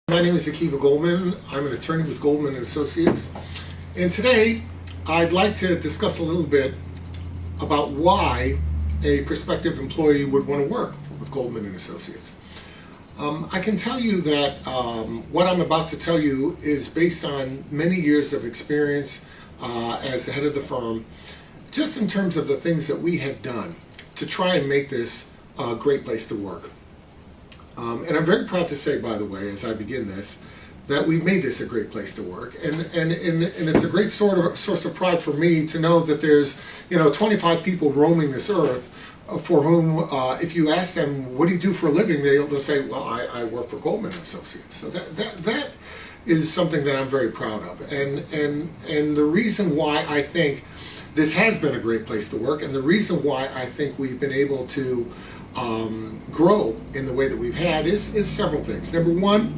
My name is Akiva Goldman. I'm an attorney with Goldman and Associates. And today I'd like to discuss a little bit about why a prospective employee would want to work with Goldman and Associates. I can tell you that what I'm about to tell you is based on many years of experience as the head of the firm, just in terms of the things that we have done to try and make this a great place to work. And I'm very proud to say, by the way, as I begin this, that we've made this a great place to work, and it's a great source of pride for me to know that there's 25 people roaming this earth for whom, if you ask them, what do you do for a living, they'll say, well, I work for Goldman and Associates. So that is something that I'm very proud of, and the reason why I think this has been a great place to work, and the reason why I think we've been able to grow in the way that we've had is several things. Number one,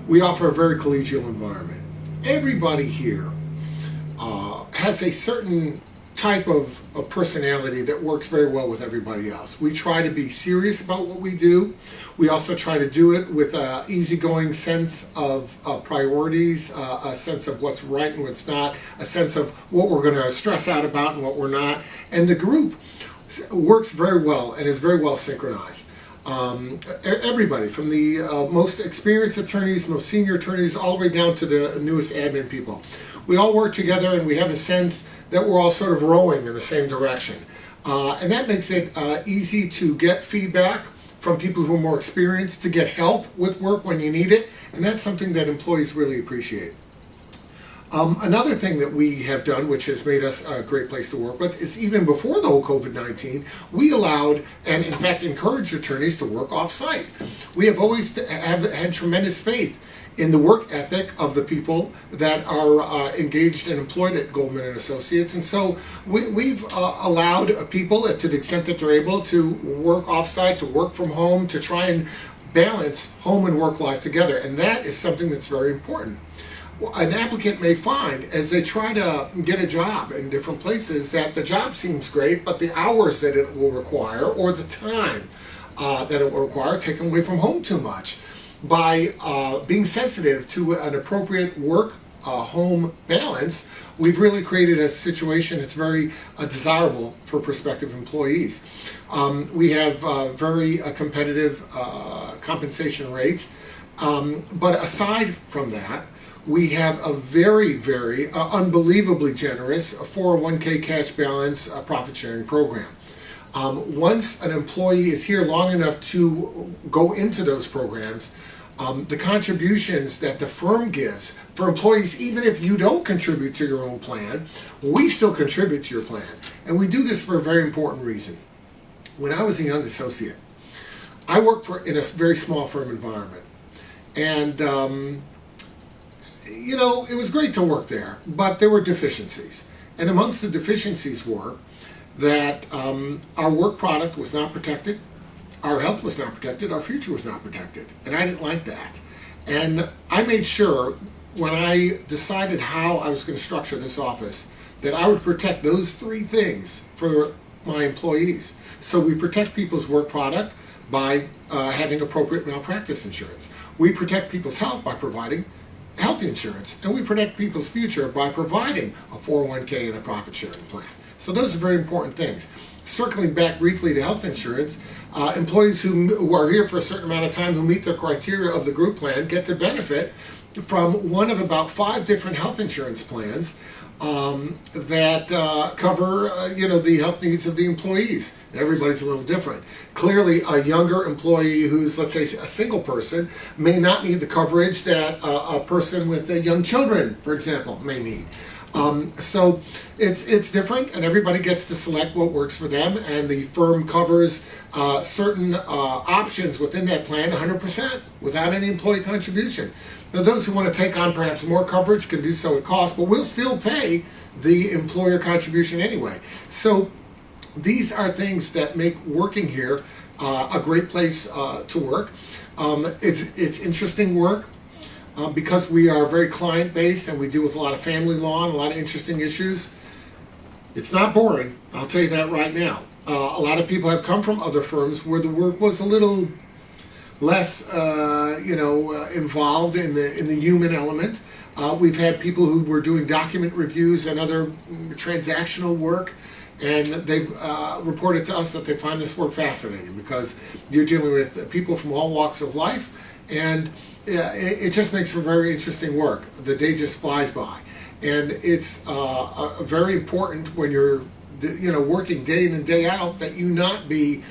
we offer a very collegial environment. Everybody here has a certain type of personality that works very well with everybody else. We try to be serious about what we do. We also try to do it with an easygoing sense of priorities, a sense of what's right and what's not, a sense of what we're going to stress out about and what we're not. And the group works very well and is very well synchronized. Everybody, from the most experienced attorneys, most senior attorneys, all the way down to the newest admin people. We all work together and we have a sense that we're all sort of rowing in the same direction. And that makes it easy to get feedback from people who are more experienced, to get help with work when you need it, and that's something that employees really appreciate. Another thing that we have done, which has made us a great place to work with, is even before the whole COVID-19, we allowed and in fact encouraged attorneys to work off-site. We have always had tremendous faith in the work ethic of the people that are engaged and employed at Goldman and Associates, and so we've allowed people, to the extent that they're able, to work off-site, to work from home, to try and balance home and work life together, and that is something that's very important. An applicant may find, as they try to get a job in different places, that the job seems great, but the hours that it will require or the time that it will require take them away from home too much. By being sensitive to an appropriate work-home balance, we've really created a situation that's very desirable for prospective employees. We have very competitive compensation rates, but aside from that, we have a very, very unbelievably generous 401k cash balance profit sharing program. Once an employee is here long enough to go into those programs, the contributions that the firm gives for employees, even if you don't contribute to your own plan, we still contribute to your plan. And we do this for a very important reason. When I was a young associate, I worked in a very small firm environment. And it was great to work there, but there were deficiencies. And amongst the deficiencies were that our work product was not protected, our health was not protected, our future was not protected. And I didn't like that. And I made sure, when I decided how I was going to structure this office, that I would protect those three things for my employees. So we protect people's work product by having appropriate malpractice insurance. We protect people's health by providing health insurance, and we protect people's future by providing a 401k and a profit sharing plan. So those are very important things. Circling back briefly to health insurance, employees who are here for a certain amount of time who meet the criteria of the group plan get to benefit from one of about 5 different health insurance plans that cover the health needs of the employees. Everybody's a little different. Clearly, a younger employee who's, let's say, a single person may not need the coverage that a person with young children, for example, may need. So it's different, and everybody gets to select what works for them, and the firm covers certain options within that plan 100% without any employee contribution. Now, those who want to take on perhaps more coverage can do so at cost, but we'll still pay the employer contribution anyway. So these are things that make working here a great place to work. It's interesting work. Because we are very client-based and we deal with a lot of family law and a lot of interesting issues, it's not boring, I'll tell you that right now. A lot of people have come from other firms where the work was a little less involved in the human element. We've had people who were doing document reviews and other transactional work, and they've reported to us that they find this work fascinating because you're dealing with people from all walks of life, and it just makes for very interesting work. The day just flies by, and it's very important when you're working day in and day out that you not be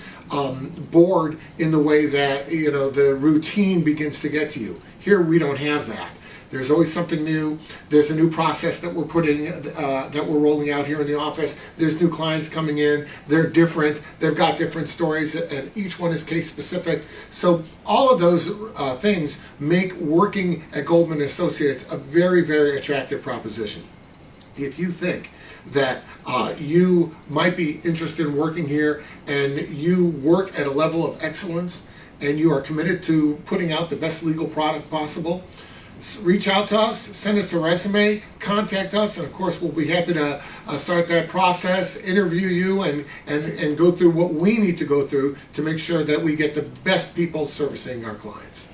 bored in the way that the routine begins to get to you. Here we don't have that. There's always something new. There's a new process that we're rolling out here in the office. There's new clients coming in. They're different. They've got different stories, and each one is case specific. So all of those things make working at Goldman Associates a very, very attractive proposition. If you think that you might be interested in working here and you work at a level of excellence and you are committed to putting out the best legal product possible, reach out to us, send us a resume, contact us, and of course we'll be happy to start that process, interview you, and go through what we need to go through to make sure that we get the best people servicing our clients.